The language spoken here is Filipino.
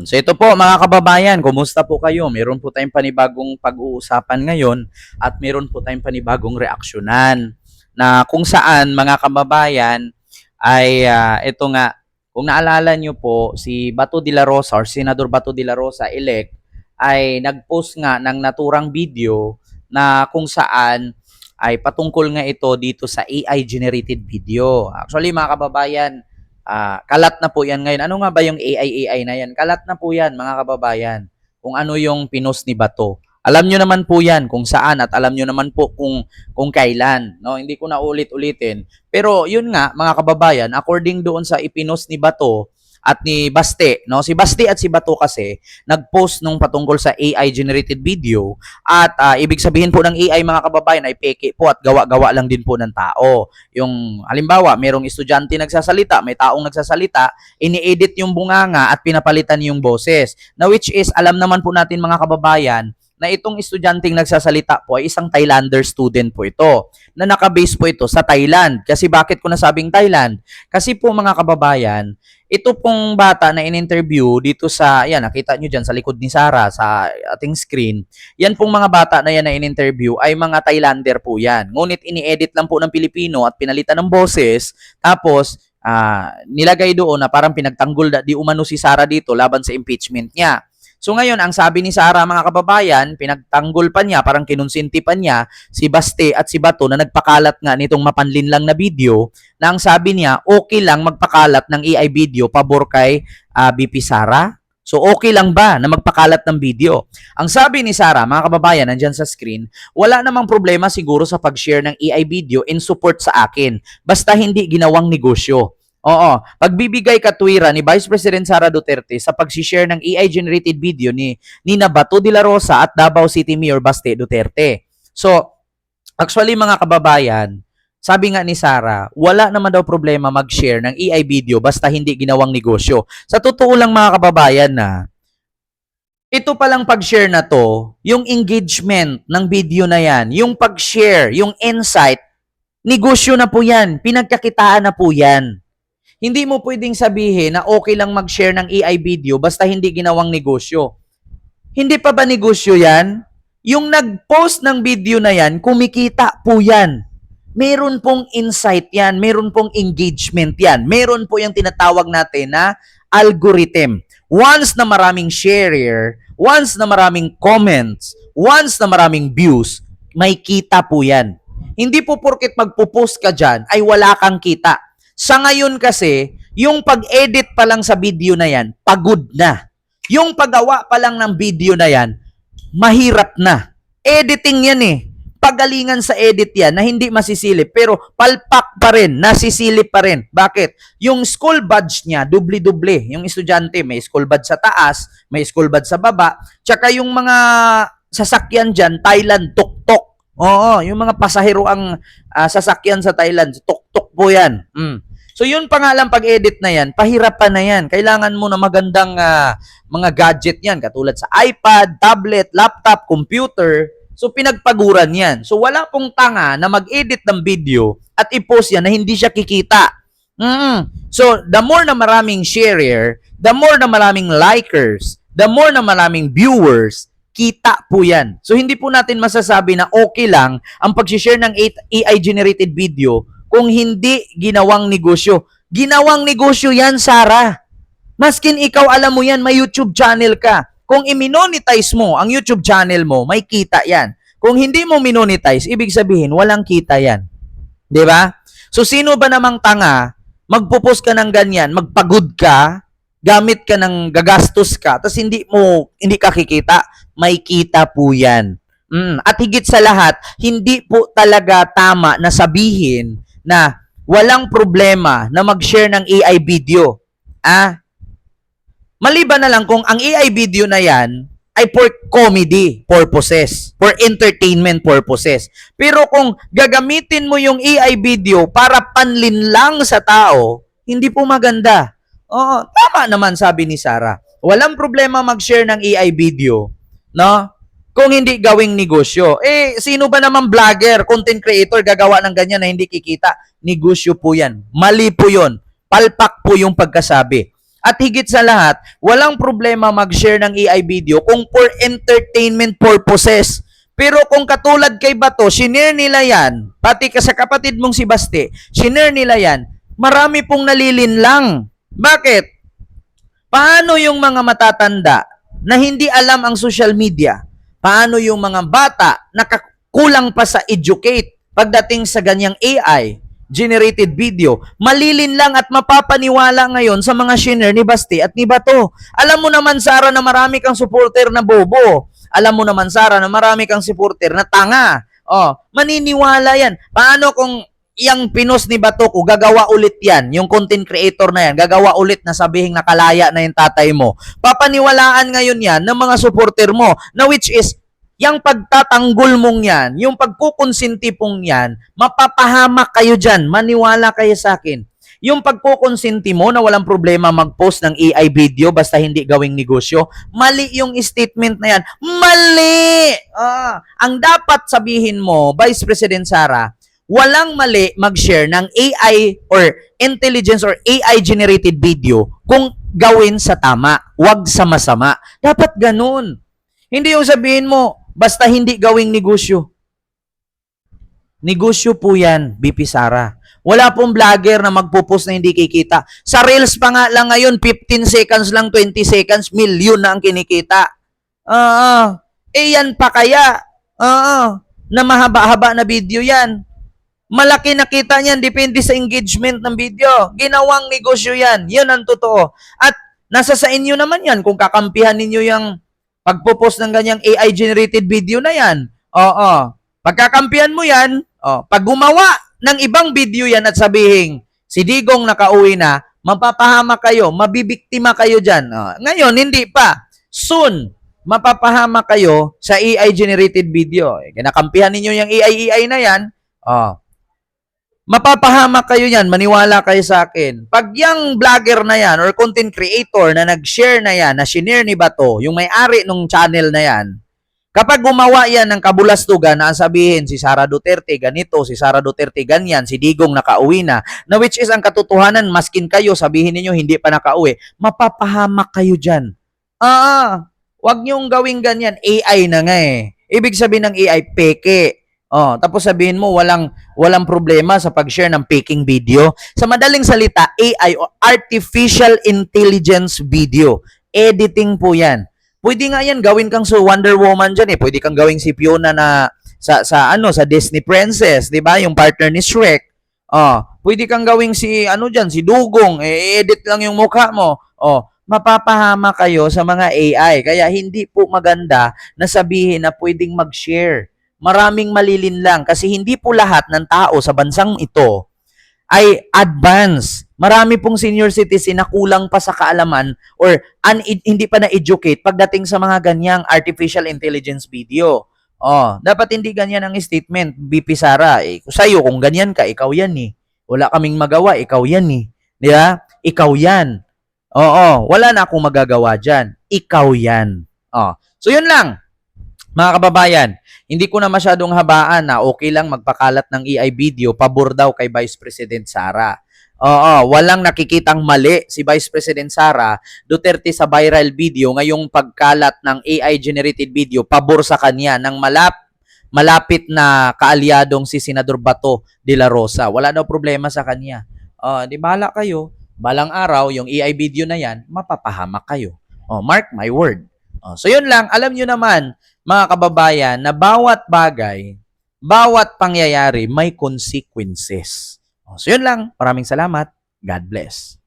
So ito po mga kababayan, kumusta po kayo? Meron po tayong panibagong pag-uusapan ngayon at meron po tayong panibagong reaksyonan na kung saan mga kababayan ay ito nga, kung naalala nyo po, si Bato de la Rosa or Senador Bato de la Rosa elect ay nag-post nga ng naturang video na kung saan ay patungkol nga ito dito sa AI generated video. Actually mga kababayan, kalat na po yan ngayon. Ano nga ba yung AI na yan? Kalat na po yan, mga kababayan. Kung ano yung pinost ni Bato. Alam nyo naman po yan kung saan at alam nyo naman po kung kailan. No? Hindi ko na ulit-ulitin. Pero yun nga, mga kababayan, according doon sa ipinost ni Bato at ni Baste, no? Si Baste at si Bato kasi nag-post nung patungkol sa AI generated video at ibig sabihin po ng AI mga kababayan ay peke po at gawa-gawa lang din po ng tao. Yung halimbawa, merong estudyante nagsasalita, may taong nagsasalita, ini-edit yung bunganga at pinapalitan yung boses. Na which is, alam naman po natin mga kababayan, na itong estudyanteng nagsasalita po ay isang Thailander student po ito, na nakabase po ito sa Thailand. Kasi bakit ko nasabing Thailand? Kasi po mga kababayan, ito pong bata na in-interview dito sa, yan, nakita nyo dyan sa likod ni Sarah sa ating screen, yan pong mga bata na yan na in-interview ay mga Thailander po yan. Ngunit ini-edit lang po ng Pilipino at pinalitan ng boses, tapos nilagay doon na parang pinagtanggol di umano si Sarah dito laban sa impeachment niya. So ngayon, ang sabi ni Sarah mga kababayan, pinagtanggol pa niya, parang kinonsinti pa niya si Baste at si Bato na nagpakalat nga nitong mapanlin lang na video na ang sabi niya, okay lang magpakalat ng AI video pabor kay BP Sara. So okay lang ba na magpakalat ng video? Ang sabi ni Sarah, mga kababayan, nandyan sa screen, wala namang problema siguro sa pag-share ng AI video in support sa akin. Basta hindi ginawang negosyo. Oo, pagbibigay katwiran ni Vice President Sara Duterte sa pag-share ng AI-generated video ni Nina Bato de la Rosa at Davao City Mayor Baste Duterte. So, actually mga kababayan, sabi nga ni Sara, wala naman daw problema mag-share ng AI video basta hindi ginawang negosyo. Sa totoo lang mga kababayan na, ito palang pag-share na to, yung engagement ng video na yan, yung pag-share, yung insight, negosyo na po yan, pinagkakitaan na po yan. Hindi mo pwedeng sabihin na okay lang mag-share ng AI video basta hindi ginawang negosyo. Hindi pa ba negosyo yan? Yung nag-post ng video na yan, kumikita po yan. Meron pong insight yan, meron pong engagement yan, meron po yung tinatawag natin na algorithm. Once na maraming share, once na maraming comments, once na maraming views, may kita po yan. Hindi po porket magpo-post ka dyan ay wala kang kita. Sa ngayon kasi, yung pag-edit pa lang sa video na yan, pagod na. Yung paggawa pa lang ng video na yan, mahirap na. Editing yan eh. Pagalingan sa edit yan na hindi masisilip pero palpak pa rin, nasisilip pa rin. Bakit? Yung school badge niya, dubli-dubli. Yung estudyante, may school badge sa taas, may school badge sa baba. Tsaka yung mga sasakyan dyan, Thailand, tuk-tuk. Oo, yung mga pasahero ang sasakyan sa Thailand, tuk-tuk po yan. So yun pa nga lang pag-edit na yan, pahirapan na yan. Kailangan mo na magandang mga gadget yan, katulad sa iPad, tablet, laptop, computer. So pinagpaguran yan. So wala pong tanga na mag-edit ng video at i-post yan na hindi siya kikita. So the more na maraming sharer, the more na maraming likers, the more na maraming viewers, kita po yan. So hindi po natin masasabi na okay lang ang pag-share ng AI-generated video kung hindi ginawang negosyo. Ginawang negosyo yan, Sarah. Maskin ikaw alam mo yan, may YouTube channel ka. Kung i-monetize mo ang YouTube channel mo, may kita yan. Kung hindi mo monetize, ibig sabihin, walang kita yan. Diba? So sino ba namang tanga, magpo-post ka ng ganyan, magpagod ka, gamit ka ng gagastos ka, tapos hindi ka kikita, may kita po yan. At higit sa lahat, hindi po talaga tama na sabihin na walang problema na mag-share ng AI video. Maliban na lang kung ang AI video na yan ay for comedy purposes, for entertainment purposes. Pero kung gagamitin mo yung AI video para panlin lang sa tao, hindi po maganda. Oo, tama naman sabi ni Sarah. Walang problema mag-share ng AI video, no? Kung hindi gawing negosyo. Sino ba naman vlogger, content creator gagawa ng ganyan na hindi kikita? Negosyo po yan. Mali po yun. Palpak po yung pagkasabi. At higit sa lahat, walang problema mag-share ng AI video kung for entertainment purposes. Pero kung katulad kay Bato, shinare nila yan, pati ka sa kapatid mong si Basti, shinare nila yan, marami pong nalilinlang. Bakit? Paano yung mga matatanda na hindi alam ang social media? Paano yung mga bata na kulang pa sa educate pagdating sa ganyang AI generated video? Malilin lang at mapapaniwala ngayon sa mga shinare ni Basti at ni Bato. Alam mo naman, Sarah, na marami kang supporter na bobo. Alam mo naman, Sarah, na marami kang supporter na tanga. Oh, maniniwala yan. Paano kung yang pinos ni Bato ko, gagawa ulit yan, yung content creator na yan, gagawa ulit na sabihing nakalaya na yung tatay mo. Papaniwalaan ngayon yan ng mga supporter mo, na which is, yung pagtatanggol mong yan, yung pagkukonsinti pong yan, mapapahamak kayo dyan, maniwala kayo sa akin. Yung pagkukonsinti mo na walang problema mag-post ng AI video basta hindi gawing negosyo, mali yung statement na yan. Mali! Ang dapat sabihin mo, Vice President Sara, walang mali mag-share ng AI or intelligence or AI-generated video kung gawin sa tama, wag sa masama. Dapat ganun. Hindi yung sabihin mo, basta hindi gawing negosyo. Negosyo po yan, BP Sara. Wala pong vlogger na magpo-post na hindi kikita. Sa Reels pa nga lang ngayon, 15 seconds lang, 20 seconds, million na ang kinikita. Yan pa kaya? Na mahaba-haba na video yan. Malaki nakita niyan, depende sa engagement ng video. Ginawang negosyo yan. Yun ang totoo. At nasa sa inyo naman yan kung kakampihan ninyo yung pagpo-post ng ganyang AI-generated video na yan. Pagkakampihan mo yan, pag gumawa ng ibang video yan at sabihin, si Digong nakauwi na, mapapahamak kayo, mabibiktima kayo dyan. Ngayon, hindi pa. Soon, mapapahamak kayo sa AI-generated video. Kinakampihan ninyo yung AI na yan, mapapahamak kayo yan, maniwala kayo sa akin. Pag yung vlogger na yan or content creator na nag-share na yan, na shinare ni Bato, yung may-ari ng channel na yan, kapag gumawa yan ng kabulastugan na sabihin si Sara Duterte ganito, si Sara Duterte ganyan, si Digong nakauwi na which is ang katotohanan, maskin kayo, sabihin niyo hindi pa nakauwi, mapapahamak kayo dyan. Wag niyong gawing ganyan, AI na nga eh. Ibig sabihin ng AI, peke. Tapos sabihin mo walang problema sa pag-share ng faking video. Sa madaling salita, AI o artificial intelligence video. Editing po 'yan. Pwede nga 'yan gawin kang so Wonder Woman diyan eh. Pwede kang gawing si Fiona na sa Disney Princess, 'di ba? Yung partner ni Shrek. Pwede kang gawing si si Dugong, edit lang yung mukha mo. Mapapahama kayo sa mga AI. Kaya hindi po maganda na sabihin na pwedeng mag-share. Maraming malilinlang kasi hindi po lahat ng tao sa bansang ito ay advanced. Marami pong senior citizen na kulang pa sa kaalaman or hindi pa na-educate pagdating sa mga ganyang artificial intelligence video. Dapat hindi ganyan ang statement, BP Sara. Sa'yo, kung ganyan ka, ikaw yan eh. Wala kaming magawa, ikaw yan eh. Di ba? Ikaw yan. Wala na akong magagawa dyan. Ikaw yan. So yun lang, mga kababayan. Hindi ko na masyadong habaan na okay lang magpakalat ng AI video, pabor daw kay Vice President Sara. Walang nakikitang mali si Vice President Sara Duterte sa viral video ngayong pagkalat ng AI-generated video, pabor sa kanya ng malapit na kaalyadong si Senador Bato de la Rosa. Wala daw problema sa kanya. Di bahala kayo. Balang araw, yung AI video na yan, mapapahamak kayo. Mark my word. So yun lang, alam nyo naman, mga kababayan, na bawat bagay, bawat pangyayari may consequences. So yun lang, maraming salamat. God bless.